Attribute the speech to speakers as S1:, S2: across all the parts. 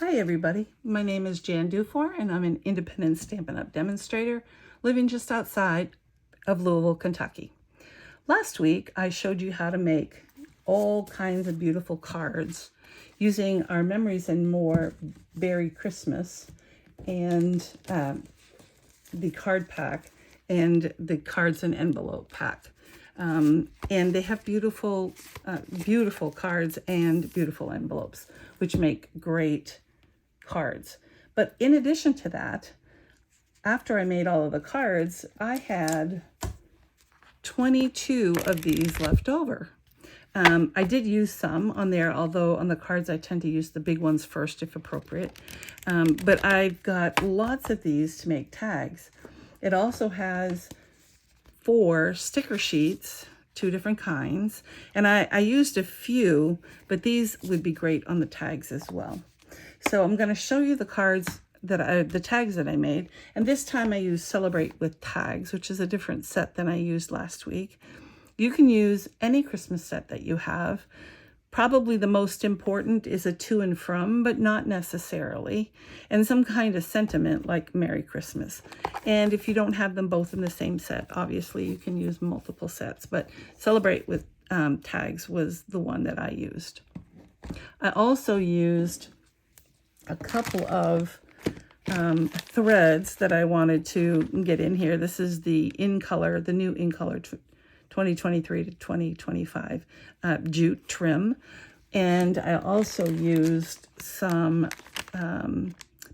S1: Hi everybody, my name is Jan Dufour and I'm an independent Stampin' Up! Demonstrator living just outside of Louisville, Kentucky. Last week I showed you how to make all kinds of beautiful cards using our Memories and More Beary Christmas and the card pack and the cards and envelope pack. And they have beautiful, beautiful cards and beautiful envelopes, which make great cards. But in addition to that, after I made all of the cards, I had 22 of these left over. I did use some on there, although on the cards I tend to use the big ones first if appropriate. But I've got lots of these to make tags. It also has 4 sticker sheets, 2 different kinds, and I used a few, but these would be great on the tags as well. So I'm going to show you the cards the tags that I made, and this time I used Celebrate with Tags, which is a different set than I used last week. You can use any Christmas set that you have. Probably the most important is a to and from, but not necessarily, and some kind of sentiment like Merry Christmas. And if you don't have them both in the same set, obviously you can use multiple sets, but Celebrate with Tags was the one that I used. I also used a couple of threads that I wanted to get in here. This is the In Color, the new In Color 2023 to 2025 jute trim. And I also used some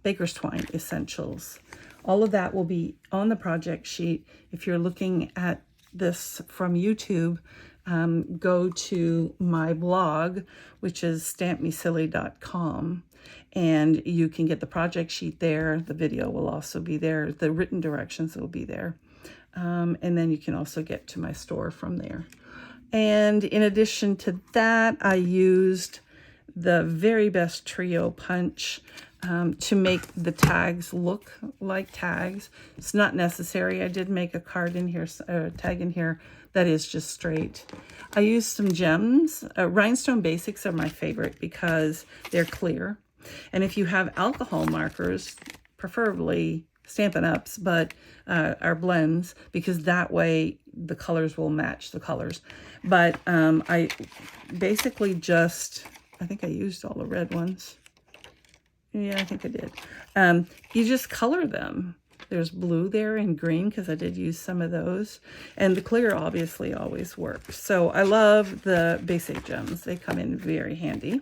S1: Baker's Twine Essentials. All of that will be on the project sheet. If you're looking at this from YouTube, go to my blog, which is stampmesilly.com, and you can get the project sheet there. The video will also be there. The written directions will be there. And then you can also get to my store from there. And in addition to that, I used the Very Best Trio Punch to make the tags look like tags. It's not necessary. I did make a card in here, a tag in here that is just straight. I used some gems. Rhinestone Basics are my favorite because they're clear. And if you have alcohol markers, preferably Stampin' Ups, but our blends, because that way the colors will match the colors. But I basically just, I think I used all the red ones. Yeah, I think I did. You just color them. There's blue there and green because I did use some of those. And the clear obviously always works. So I love the basic gems. They come in very handy.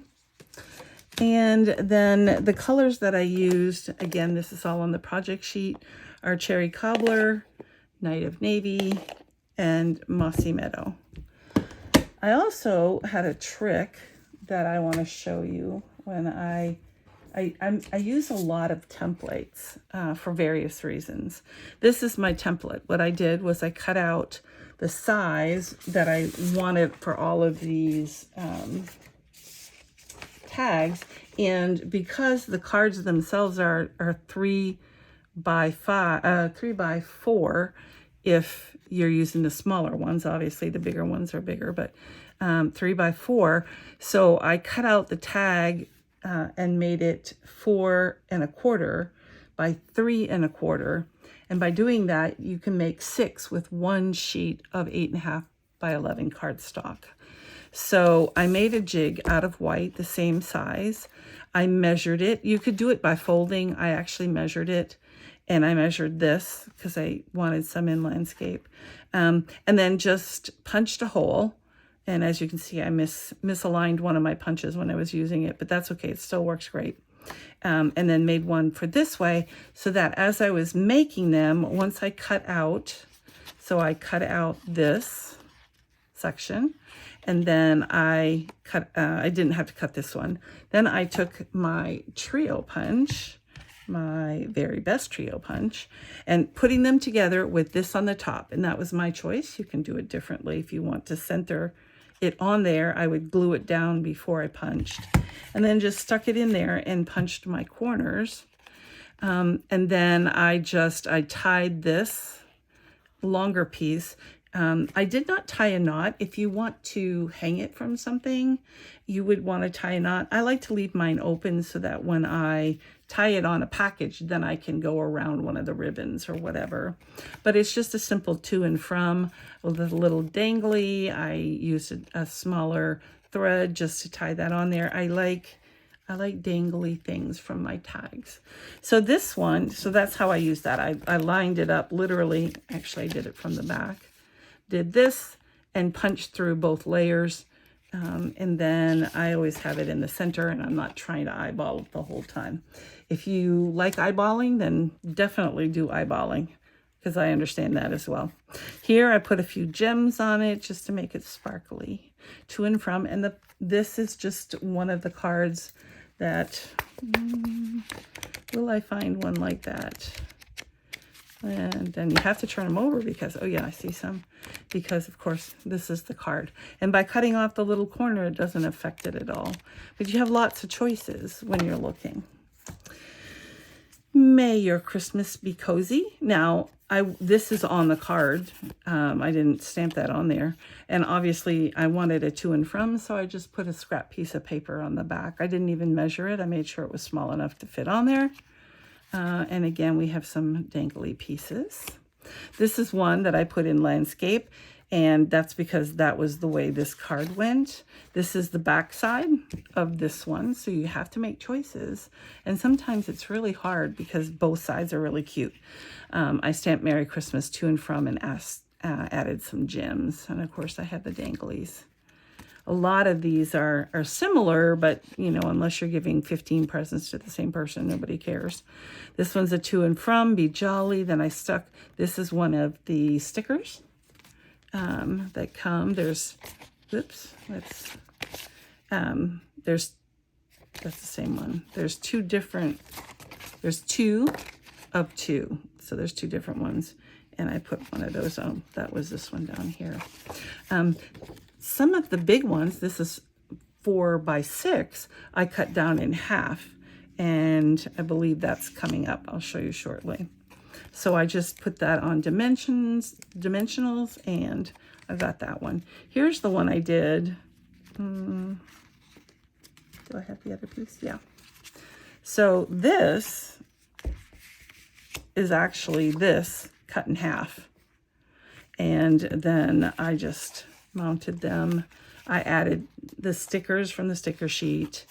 S1: And then the colors that I used, again, this is all on the project sheet, are Cherry Cobbler, Night of Navy, and Mossy Meadow. I also had a trick that I want to show you when I use a lot of templates for various reasons. This is my template. What I did was I cut out the size that I wanted for all of these tags, and because the cards themselves are 3 by 4, if you're using the smaller ones, obviously the bigger ones are bigger, but 3 by 4. So I cut out the tag and made it 4 1/4 by 3 1/4. And by doing that, you can make 6 with 1 sheet of 8.5 by 11 cardstock. So I made a jig out of white, the same size. I measured it. You could do it by folding. I actually measured it, and I measured this because I wanted some in landscape. And then just punched a hole. And as you can see, I misaligned one of my punches when I was using it, but that's okay. It still works great. And then made one for this way so that as I was making them, once I cut out, so I cut out this section, and then I didn't have to cut this one. Then I took my trio punch, my Very Best Trio Punch, and putting them together with this on the top. And that was my choice. You can do it differently if you want to center it on there. I would glue it down before I punched, and then just stuck it in there and punched my corners. And then I tied this longer piece I did not tie a knot. If you want to hang it from something, you would want to tie a knot. I like to leave mine open so that when I tie it on a package, then I can go around one of the ribbons or whatever. But it's just a simple to and from with a little dangly. I used a smaller thread just to tie that on there. I like dangly things from my tags. So this one, so that's how I used that. I lined it up literally. Actually, I did it from the back. Did this and punched through both layers. And then I always have it in the center, and I'm not trying to eyeball it the whole time. If you like eyeballing, then definitely do eyeballing, because I understand that as well. Here I put a few gems on it just to make it sparkly to and from. And this is just one of the cards that, will I find one like that? And then you have to turn them over because, oh yeah, I see some. Because, of course, this is the card. And by cutting off the little corner, it doesn't affect it at all. But you have lots of choices when you're looking. May your Christmas be cozy. Now, this is on the card. I didn't stamp that on there. And obviously, I wanted a to and from, so I just put a scrap piece of paper on the back. I didn't even measure it. I made sure it was small enough to fit on there. And again, we have some dangly pieces. This is one that I put in landscape, and that's because that was the way this card went. This is the back side of this one, so you have to make choices. And sometimes it's really hard because both sides are really cute. I stamped Merry Christmas to and from and added some gems. And of course, I had the danglies. A lot of these are similar, but, you know, unless you're giving 15 presents to the same person, nobody cares. This one's a to and from, be jolly. Then I stuck, this is one of the stickers that come. There's, oops, that's the same one. There's two of two. So there's two different ones. And I put one of those on. That was this one down here. Some of the big ones, this is 4 by 6, I cut down in half, and I believe that's coming up. I'll show you shortly. So I just put that on dimensionals, and I got that one. Here's the one I did. Do I have the other piece? Yeah. So this is actually this cut in half, and then I just mounted them. I added the stickers from the sticker sheet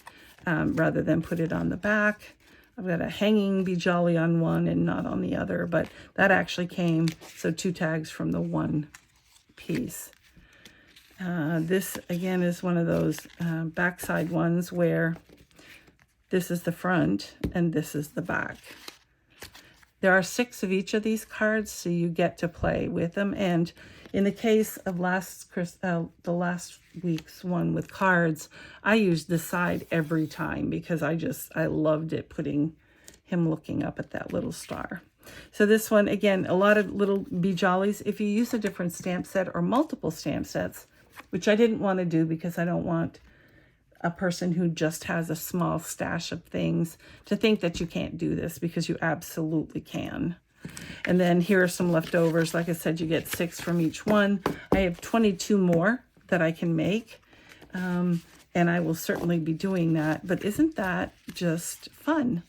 S1: rather than put it on the back. I've got a hanging Be Jolly on one and not on the other, but that actually came, so 2 tags from the one piece. This again is one of those backside ones where this is the front and this is the back. There are 6 of each of these cards, so you get to play with them. And in the case of the last week's one with cards, I used this side every time because I loved it, putting him looking up at that little star. So this one, again, a lot of little Be Jollies. If you use a different stamp set or multiple stamp sets, which I didn't want to do because I don't want a person who just has a small stash of things to think that you can't do this, because you absolutely can. And then here are some leftovers. Like I said, you get 6 from each one. I have 22 more that I can make. And I will certainly be doing that. But isn't that just fun?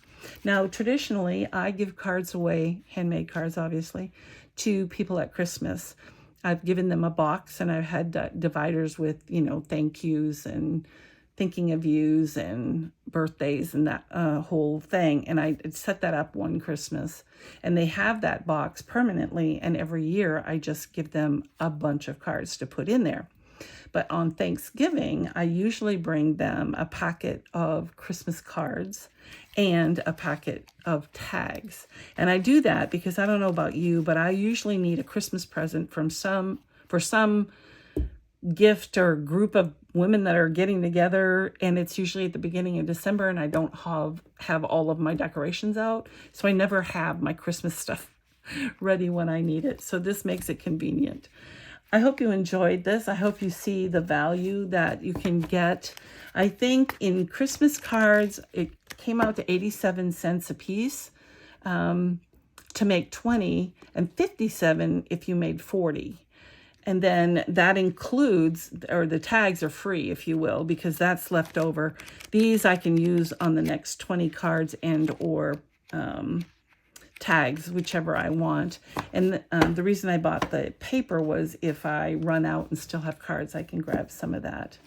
S1: Now, traditionally, I give cards away, handmade cards, obviously, to people at Christmas. I've given them a box, and I've had dividers with, you know, thank yous and thinking of yous and birthdays and that whole thing. And I set that up one Christmas, and they have that box permanently. And every year I just give them a bunch of cards to put in there. But on Thanksgiving, I usually bring them a packet of Christmas cards and a packet of tags. And I do that because I don't know about you, but I usually need a Christmas present for some gift or group of women that are getting together, and it's usually at the beginning of December, and I don't have all of my decorations out, so I never have my Christmas stuff ready when I need it. So this makes it convenient. I hope you enjoyed this. I hope you see the value that you can get. I think in Christmas cards, it came out to 87 cents a piece to make 20, and 57 if you made 40. And then that includes, or the tags are free, if you will, because that's left over. These I can use on the next 20 cards and or tags, whichever I want. And the reason I bought the paper was if I run out and still have cards, I can grab some of that.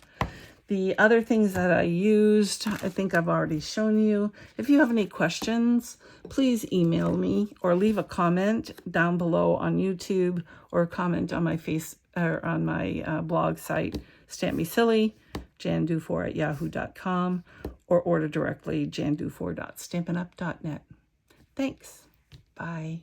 S1: The other things that I used, I think I've already shown you. If you have any questions, please email me or leave a comment down below on YouTube or comment on my blog site, Stamp Me Silly, jandufour@yahoo.com, or order directly jandufour.stampinup.net. Thanks. Bye.